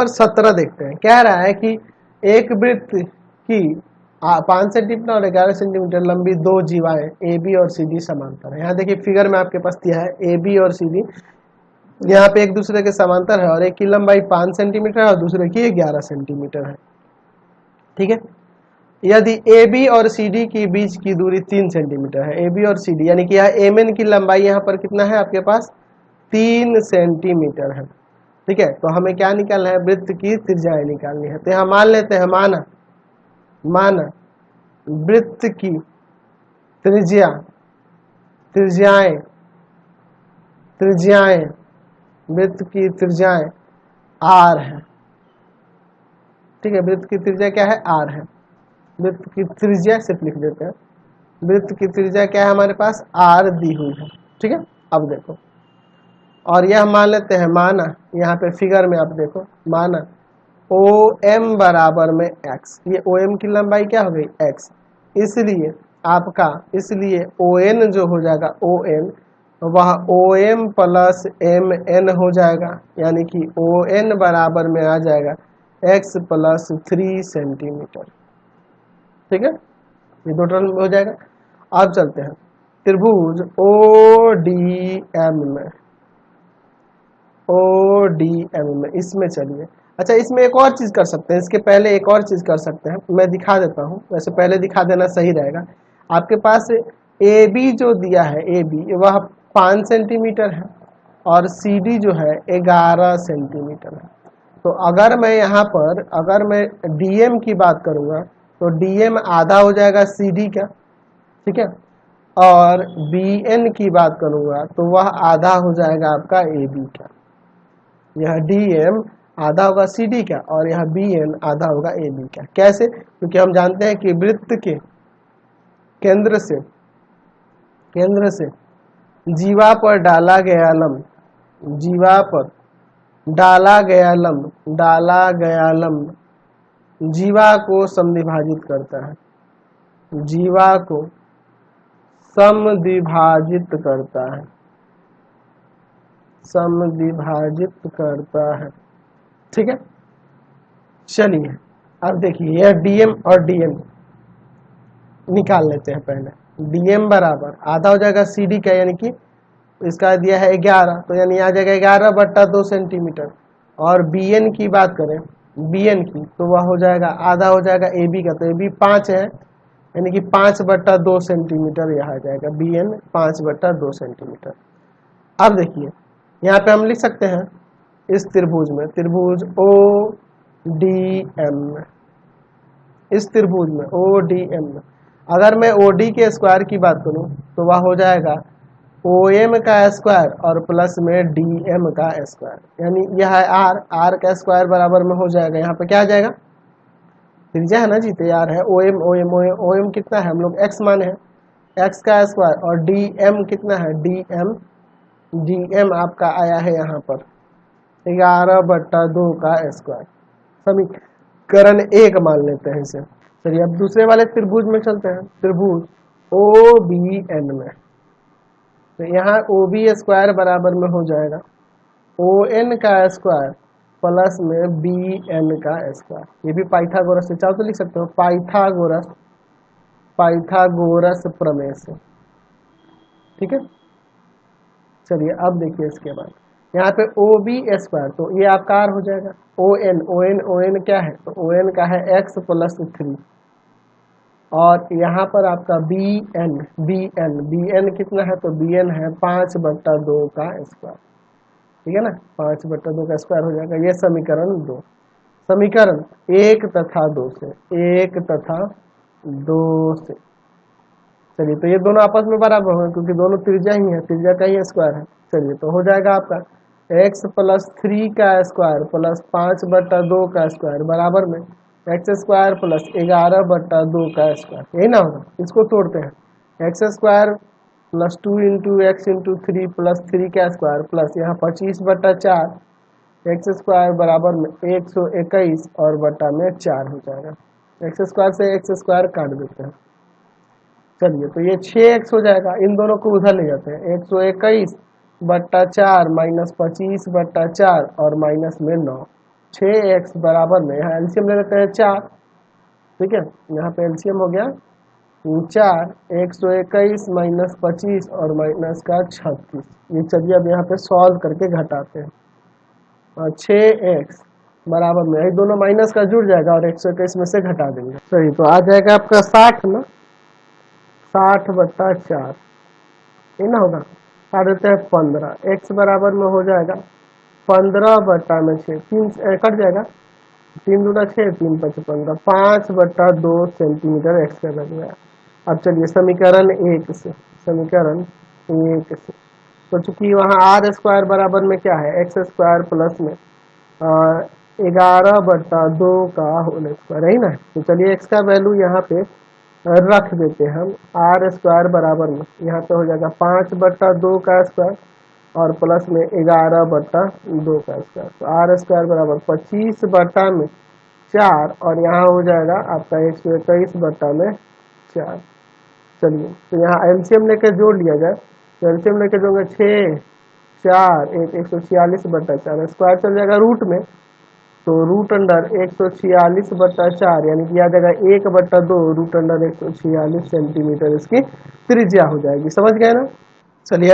Number 17 देखते हैं। कह रहा है कि एक वृत्त की 5 सेंटीमीटर और 11 सेंटीमीटर लंबी दो जीवाएं ए बी और सी डी समांतर है। यहाँ देखिए फिगर में आपके पास दिया है ए बी और सी डी यहाँ पे एक दूसरे के समांतर है और एक की लंबाई 5 सेंटीमीटर है और दूसरे की 11 सेंटीमीटर है। ठीक है, यदि ए बी और सी डी की बीच की दूरी 3 सेंटीमीटर है, ए बी और सी डी यानी कि यहाँ एम एन की लंबाई यहाँ पर कितना है आपके पास 3 सेंटीमीटर है। ठीक है, तो हमें क्या निकालना है, वृत्त की त्रिज्याएं निकालनी है। तो यहाँ मान लेते हैं माना वृत्त की त्रिज्याएं वृत्त की त्रिज्याएं आर है। ठीक है, वृत्त की त्रिज्या क्या है, आर है। वृत्त की त्रिज्या सिर्फ लिख देते हैं, वृत्त की त्रिज्या क्या है हमारे पास, आर दी हुई है। ठीक है, अब देखो और यह मान लेते हैं माना यहाँ पे फिगर में आप देखो माना ओ एम बराबर में एक्स, ये ओ एम की लंबाई क्या हो गई एक्स, इसलिए ओ एन जो हो जाएगा ओ एन वह O M plus M N हो जाएगा, यानी कि ओ एन बराबर में आ जाएगा एक्स प्लस 3 सेंटीमीटर। ठीक है, ये दो टर्म हो जाएगा। अब चलते हैं त्रिभुज ओ डी एम में इसमें चलिए। अच्छा, इसमें एक और चीज कर सकते हैं, इसके पहले एक और चीज कर सकते हैं, मैं दिखा देता हूँ, वैसे पहले दिखा देना सही रहेगा। आपके पास ए बी जो दिया है, ए बी वह 5 सेंटीमीटर है और सी डी जो है 11 सेंटीमीटर है। तो अगर मैं यहाँ पर अगर मैं डीएम की बात करूँगा तो डीएम आधा हो जाएगा सी डी का। ठीक है, और बी एन की बात करूँगा तो वह आधा हो जाएगा आपका ए बी का। यह डीएम आधा होगा सी डी का और यह बी एन आधा होगा ए बी का। कैसे, क्योंकि हम जानते हैं कि वृत्त के केंद्र से जीवा पर डाला गया लंब जीवा को समद्विभाजित करता है, समद्विभाजित करता है। ठीक है, चलिए अब देखिए यह डीएम और डीएम निकाल लेते हैं। पहले डीएम बराबर आधा हो जाएगा सी डी का, यानी कि इसका दिया है 11, तो यानी आ जाएगा 11/2 सेंटीमीटर। और बी एन की बात करें, बी एन की, तो वह हो जाएगा आधा हो जाएगा ए बी का, तो ए बी 5 है, यानी कि 5/2 सेंटीमीटर यह आ जाएगा बी एन 5/2 सेंटीमीटर। अब देखिए यहाँ पे हम लिख सकते हैं इस त्रिभुज में, त्रिभुज ओ डी एम में, इस त्रिभुज में ओ डी एम में अगर मैं ओ डी के स्क्वायर की बात करूं तो वह हो जाएगा ओ एम का स्क्वायर और प्लस में डी एम का स्क्वायर, यानी यह है आर का स्क्वायर बराबर में हो जाएगा, यहाँ पे क्या आ जाएगा त्रिज्या है ना जी, तो यार है ओ एम कितना है, हम लोग एक्स माने हैं, एक्स का स्क्वायर और डी एम कितना है डी एम आपका आया है यहाँ पर 11/2 का स्क्वायर। समीकरण 1 मान लेते हैं इसे। चलिए अब दूसरे वाले त्रिभुज में चलते हैं, त्रिभुज ओ बी एन में। तो यहाँ ओ बी स्क्वायर बराबर में हो जाएगा ओ एन का स्क्वायर प्लस में बी एन का स्क्वायर। ये भी पाइथागोरस से चाहो तो लिख सकते हो, पाइथागोरस प्रमेय से। ठीक है, चलिए अब देखिए इसके बाद यहाँ पे ओ बी स्क्वायर, तो ये आकार हो जाएगा ओ एन क्या है, तो ओ एन का है एक्स प्लस 3 और यहाँ पर आपका बी एन कितना है, तो बी एन है 5/2 का स्क्वायर। ठीक है ना, 5/2 का स्क्वायर हो जाएगा। ये समीकरण 2, समीकरण 1 तथा 2 से। चलिए तो ये दोनों आपस में बराबर होंगे क्योंकि दोनों त्रिज्या ही है, त्रिज्या का ही स्क्वायर है। चलिए तो हो जाएगा आपका x प्लस 3 का स्क्वायर प्लस 5/2 का स्क्वायर बराबर में एक्स स्क्वायर प्लस 11/2 का स्क्वायर, यही ना होगा। इसको तोड़ते हैं, x square plus 2 into x into 3 plus 3 का स्क्वायर प्लस यहाँ 25/4 एक्स स्क्वायर बराबर में 121 और बटा में 4 हो जाएगा। एक्स स्क्वायर से एक्स स्क्वायर काट देते हैं। चलिए तो ये 6x हो जाएगा, इन दोनों को उधर ले जाते हैं, 121/4 माइनस 25/4 और माइनस में 9, 6x बराबर में, यहाँ एलसीएम ले लेते हैं 4, ठीक है, यहाँ पे एलसीएम हो गया 4, 121 माइनस 25 और माइनस का 36। ये चलिए अब यहाँ पे सॉल्व करके घटाते हैं। और 6x बराबर में, ये दोनों माइनस का जुड़ जाएगा और 121 में से घटा देंगे, सही, तो आ जाएगा आपका 60 ना, 60/4, ये ना होगा, काट देते हैं 15, x बराबर में हो जाएगा 15/6, 3 कट जाएगा, 3 दूना 6, 3 5 15, 5/2 सेंटीमीटर एक्स का लग गया। अब चलिए समीकरण 1 से, समीकरण 1 से, तो चूंकि वहाँ आर स्क्वायर बराबर में क्या है, एक्स स्क्वायर प्लस में 11/2 का होल स्क्वायर है ना, तो चलिए एक्स का वैल्यू यहाँ पे रख देते हैं हम, आर स्क्वायर बराबर में यहाँ पे हो जाएगा 5/2 का स्क्वायर और प्लस में 11/2 का स्क्वायर, तो आर स्क्वायर बराबर 25/4 और यहाँ हो जाएगा आपका 121/4। चलिए तो यहाँ एलसीएम लेके जोड़ लिया जाए, तो एलसीएम लेके जोड़ेंगे 6 4 146/4, स्क्वायर चल जाएगा रूट में, तो रूट अंडर 146/4 यानी कि आ जाएगा 1/2 रूट अंडर 146 सेंटीमीटर इसकी त्रिज्या हो जाएगी, समझ गए ना। चलिए